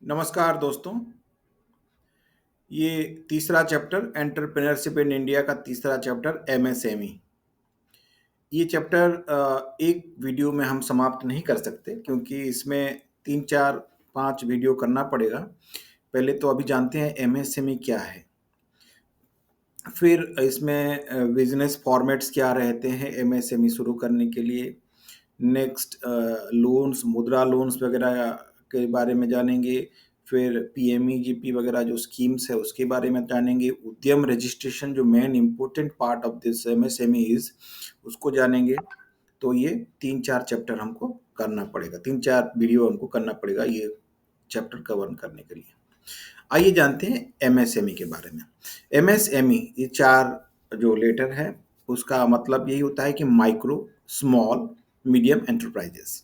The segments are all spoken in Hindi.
नमस्कार दोस्तों। ये तीसरा चैप्टर एंटरप्रेन्योरशिप इन इंडिया का तीसरा चैप्टर एमएसएमई। ये चैप्टर एक वीडियो में हम समाप्त नहीं कर सकते क्योंकि इसमें 3, 4, 5 वीडियो करना पड़ेगा। पहले तो अभी जानते हैं एमएसएमई क्या है। फिर इसमें बिज़नेस फॉर्मेट्स क्या रहते हैं एमएसएमई शुरू करने के लिए। नेक्स्ट लोन्स, मुद्रा लोन्स वगैरह के बारे में जानेंगे। फिर पीएमईजीपी वगैरह जो स्कीम्स है उसके बारे में जानेंगे। उद्यम रजिस्ट्रेशन जो main important part of this MSME is, उसको जानेंगे। तो ये 3-4 चैप्टर हमको करना पड़ेगा, 3-4 वीडियो हमको करना पड़ेगा ये चैप्टर कवर करने के लिए। आइए जानते हैं एमएसएमई के बारे में। एमएसएमई ये 4 जो लेटर है उसका मतलब यही होता है कि micro, small, medium enterprises.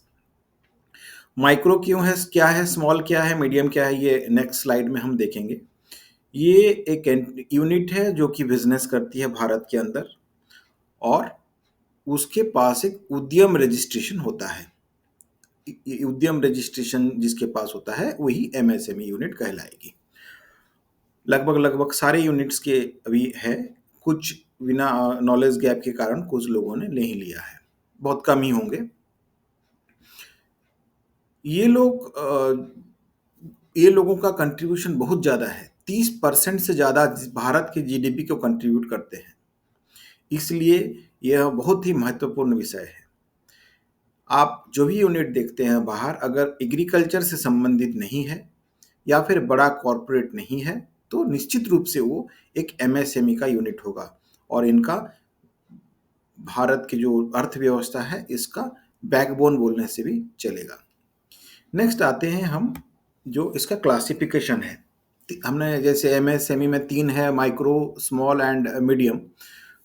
Micro क्यों है, क्या है, स्मॉल क्या है, मीडियम क्या है, ये नेक्स्ट स्लाइड में हम देखेंगे। ये एक यूनिट है जो कि बिजनेस करती है भारत के अंदर और उसके पास एक उद्यम रजिस्ट्रेशन होता है। उद्यम रजिस्ट्रेशन जिसके पास होता है वही एमएसएमई यूनिट कहलाएगी। लगभग सारे यूनिट्स के अभी है, कुछ बिना नॉलेज गैप के कारण कुछ लोगों ने नहीं लिया है, बहुत कम ही होंगे। ये लोगों का कंट्रीब्यूशन बहुत ज़्यादा है, 30% से ज़्यादा भारत के जीडीपी को कंट्रीब्यूट करते हैं, इसलिए यह बहुत ही महत्वपूर्ण विषय है। आप जो भी यूनिट देखते हैं बाहर, अगर एग्रीकल्चर से संबंधित नहीं है या फिर बड़ा कॉरपोरेट नहीं है तो निश्चित रूप से वो एक एमएसएमई का यूनिट होगा और इनका भारत की जो अर्थव्यवस्था है इसका बैकबोन बोलने से भी चलेगा। नेक्स्ट आते हैं हम, जो इसका क्लासिफिकेशन है। हमने जैसे एमएसएमई में 3 है, माइक्रो, स्मॉल एंड मीडियम।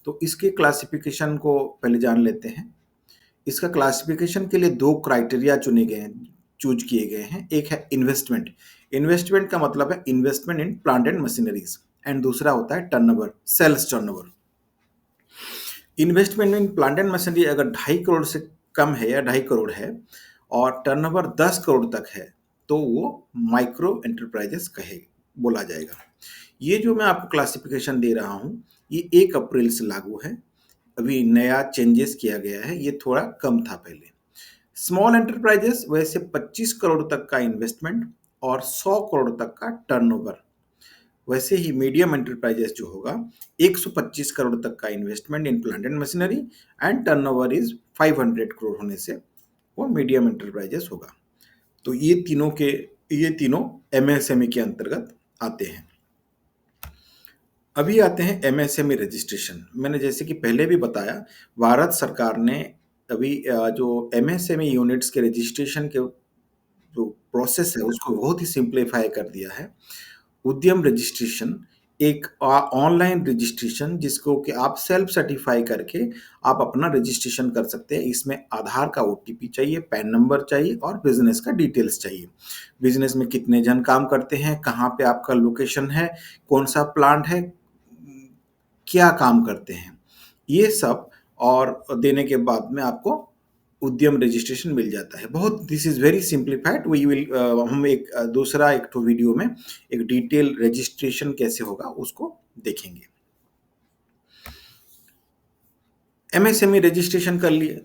तो इसके क्लासिफिकेशन को पहले जान लेते हैं। इसका क्लासिफिकेशन के लिए 2 क्राइटेरिया चूज किए गए हैं। एक है इन्वेस्टमेंट। इन्वेस्टमेंट का मतलब है investment in plant and machineries, and दूसरा होता है turnover, sales turnover. Investment in plant and machinery अगर 2.5 करोड़ से कम है या 2.5 करोड़ है और टर्नओवर 10 करोड़ तक है तो वो माइक्रो एंटरप्राइजेस बोला जाएगा। ये जो मैं आपको क्लासिफिकेशन दे रहा हूँ ये 1 अप्रैल से लागू है, अभी नया चेंजेस किया गया है, ये थोड़ा कम था पहले। स्मॉल एंटरप्राइजेस वैसे 25 करोड़ तक का इन्वेस्टमेंट और 100 करोड़ तक का टर्नओवर। वैसे ही मीडियम एंटरप्राइजेस जो होगा 125 करोड़ तक का investment in plant and machinery and turnover is 500 crore होने से वो मीडियम एंटरप्राइजेस होगा। तो ये तीनों एमएसएमई के अंतर्गत आते हैं। अभी आते हैं एमएसएमई रजिस्ट्रेशन। मैंने जैसे कि पहले भी बताया, भारत सरकार ने अभी जो एमएसएमई यूनिट्स के रजिस्ट्रेशन के जो प्रोसेस है उसको बहुत ही सिंप्लीफाई कर दिया है। उद्यम रजिस्ट्रेशन एक ऑनलाइन रजिस्ट्रेशन जिसको कि आप सेल्फ सर्टिफाई करके आप अपना रजिस्ट्रेशन कर सकते हैं। इसमें आधार का ओटीपी चाहिए, पैन नंबर चाहिए और बिजनेस का डिटेल्स चाहिए। बिजनेस में कितने जन काम करते हैं, कहाँ पे आपका लोकेशन है, कौन सा प्लांट है, क्या काम करते हैं, ये सब और देने के बाद में आपको उद्यम रजिस्ट्रेशन मिल जाता है। बहुत this is very simplified. We will हम एक ठो वीडियो में एक डिटेल रजिस्ट्रेशन कैसे होगा उसको देखेंगे। एमएसएमई रजिस्ट्रेशन कर लिए।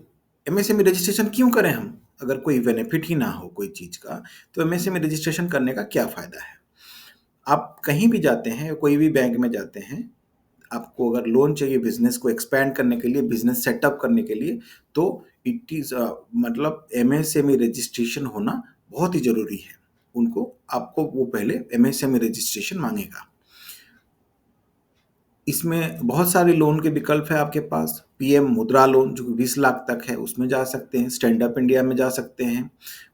एमएसएमई रजिस्ट्रेशन क्यों करें हम, अगर कोई बेनिफिट ही ना हो कोई चीज़ का तो एमएसएमई रजिस्ट्रेशन करने का क्या फ़ायदा है। आप कहीं भी जाते हैं, कोई भी बैंक में जाते हैं, आपको अगर लोन चाहिए बिजनेस को एक्सपैंड करने के लिए, बिजनेस सेटअप करने के लिए, तो इट इज़ मतलब एमएसएमई रजिस्ट्रेशन होना बहुत ही ज़रूरी है। आपको वो पहले एमएसएमई रजिस्ट्रेशन मांगेगा। इसमें बहुत सारे लोन के विकल्प है आपके पास। पीएम मुद्रा लोन जो 20 लाख तक है उसमें जा सकते हैं, स्टैंड अप इंडिया में जा सकते हैं,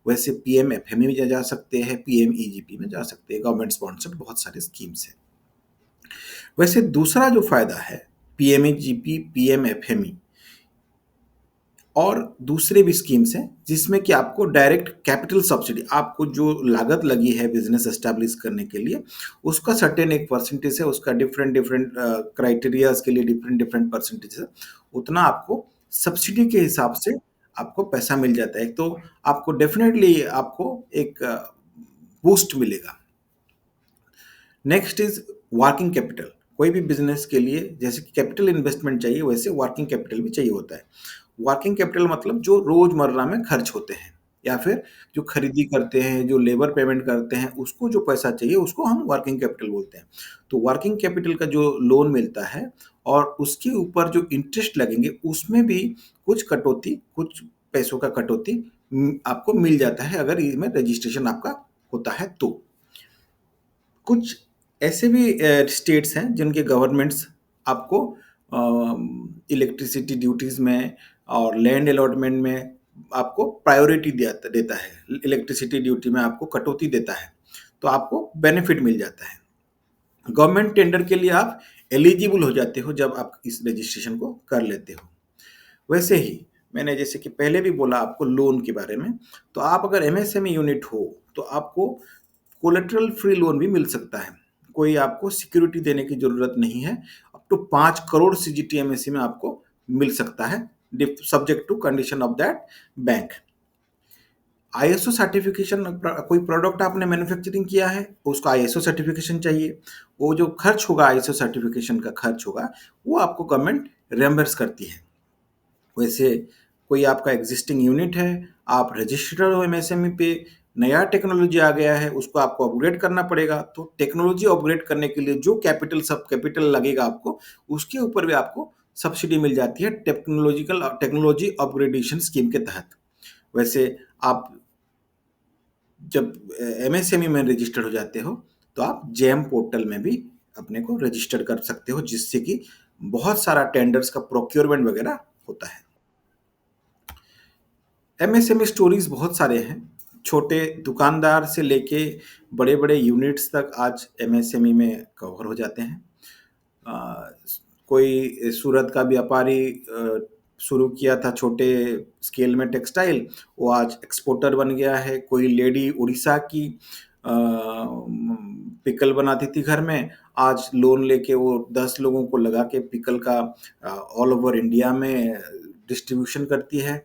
वैसे पीएम एफएमई में जा सकते हैं, पीएम ईजीपी में जा सकते हैं। गवर्नमेंट स्पॉन्सर्ड बहुत सारे स्कीम्स हैं। वैसे दूसरा जो फायदा है पीएमईजीपी, पीएमएफएमई और दूसरे भी स्कीम्स हैं जिसमें कि आपको डायरेक्ट कैपिटल सब्सिडी, आपको जो लागत लगी है बिजनेस एस्टैब्लिश करने के लिए उसका सर्टेन एक परसेंटेज है, उसका डिफरेंट डिफरेंट क्राइटेरियाज के लिए डिफरेंट डिफरेंट परसेंटेज है, उतना आपको सब्सिडी के हिसाब से आपको पैसा मिल जाता है। तो आपको डेफिनेटली आपको एक बूस्ट मिलेगा। Next is working capital. कोई भी बिजनेस के लिए जैसे कि कैपिटल इन्वेस्टमेंट चाहिए, वैसे वर्किंग कैपिटल भी चाहिए होता है। वर्किंग कैपिटल मतलब जो रोजमर्रा में खर्च होते हैं, या फिर जो खरीदी करते हैं, जो लेबर पेमेंट करते हैं, उसको जो पैसा चाहिए उसको हम वर्किंग कैपिटल बोलते हैं। तो वर्किंग कैपिटल का जो लोन मिलता है और उसके ऊपर जो इंटरेस्ट लगेंगे उसमें भी कुछ कटौती, कुछ पैसों का कटौती आपको मिल जाता है अगर इसमें रजिस्ट्रेशन आपका होता है तो। कुछ ऐसे भी स्टेट्स हैं जिनके गवर्नमेंट्स आपको इलेक्ट्रिसिटी ड्यूटीज में और लैंड अलॉटमेंट में आपको प्रायोरिटी देता है, इलेक्ट्रिसिटी ड्यूटी में आपको कटौती देता है, तो आपको बेनिफिट मिल जाता है। गवर्नमेंट टेंडर के लिए आप एलिजिबल हो जाते हो जब आप इस रजिस्ट्रेशन को कर लेते हो। वैसे ही मैंने जैसे कि पहले भी बोला आपको लोन के बारे में, तो आप अगर एमएसएमई यूनिट हो तो आपको कोलेटरल फ्री लोन भी मिल सकता है। कोई आपको सिक्योरिटी देने की जरूरत नहीं है। अप टू 5 करोड़ सीजीटीएमएससी में आपको मिल सकता है, subject to condition of that bank. ISO certification, कोई प्रोडक्ट आपने मैन्युफैक्चरिंग किया है उसका आईएसओ सर्टिफिकेशन चाहिए। वो जो खर्च होगा, आईएसओ सर्टिफिकेशन का खर्च होगा, वो आपको गवर्नमेंट रियम्बर्स करती है। वैसे कोई आपका एग्जिस्टिंग यूनिट है, आप रजिस्टर्ड हो एमएसएमई पे, नया टेक्नोलॉजी आ गया है, उसको आपको अपग्रेड करना पड़ेगा, तो टेक्नोलॉजी अपग्रेड करने के लिए जो कैपिटल लगेगा आपको, उसके ऊपर भी आपको सब्सिडी मिल जाती है टेक्नोलॉजी अपग्रेडेशन स्कीम के तहत। वैसे आप जब एमएसएमई में रजिस्टर्ड हो जाते हो तो आप जेम पोर्टल में भी अपने को रजिस्टर कर सकते हो, जिससे कि बहुत सारा टेंडर्स का प्रोक्योरमेंट वगैरह होता है। एमएसएमई स्टोरीज बहुत सारे हैं, छोटे दुकानदार से लेके बड़े बड़े यूनिट्स तक आज एमएसएमई में कवर हो जाते हैं। अ, कोई सूरत का व्यापारी शुरू किया था छोटे स्केल में टेक्सटाइल, वो आज एक्सपोर्टर बन गया है। कोई लेडी उड़ीसा की पिकल बनाती थी घर में, आज लोन लेके वो 10 लोगों को लगा के पिकल का ऑल ओवर इंडिया में डिस्ट्रीब्यूशन करती है।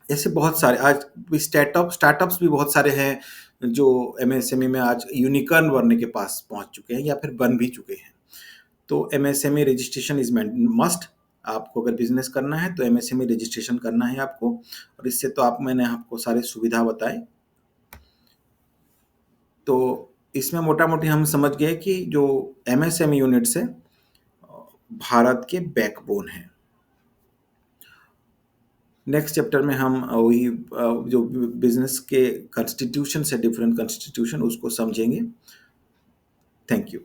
ऐसे बहुत सारे आज स्टार्टअप्स भी बहुत सारे हैं जो एमएसएमई में आज यूनिकॉर्न बनने के पास पहुंच चुके हैं या फिर बन भी चुके हैं। तो एमएसएमई रजिस्ट्रेशन इज मस्ट। आपको अगर बिजनेस करना है तो एमएसएमई रजिस्ट्रेशन करना है आपको। और इससे तो मैंने आपको सारे सुविधा बताए। तो इसमें मोटा मोटी हम समझ गए कि जो एमएसएमई यूनिट्स है भारत के बैकबोन है। नेक्स्ट चैप्टर में हम वही जो बिजनेस के कॉन्स्टिट्यूशन से डिफरेंट कॉन्स्टिट्यूशन उसको समझेंगे। Thank you.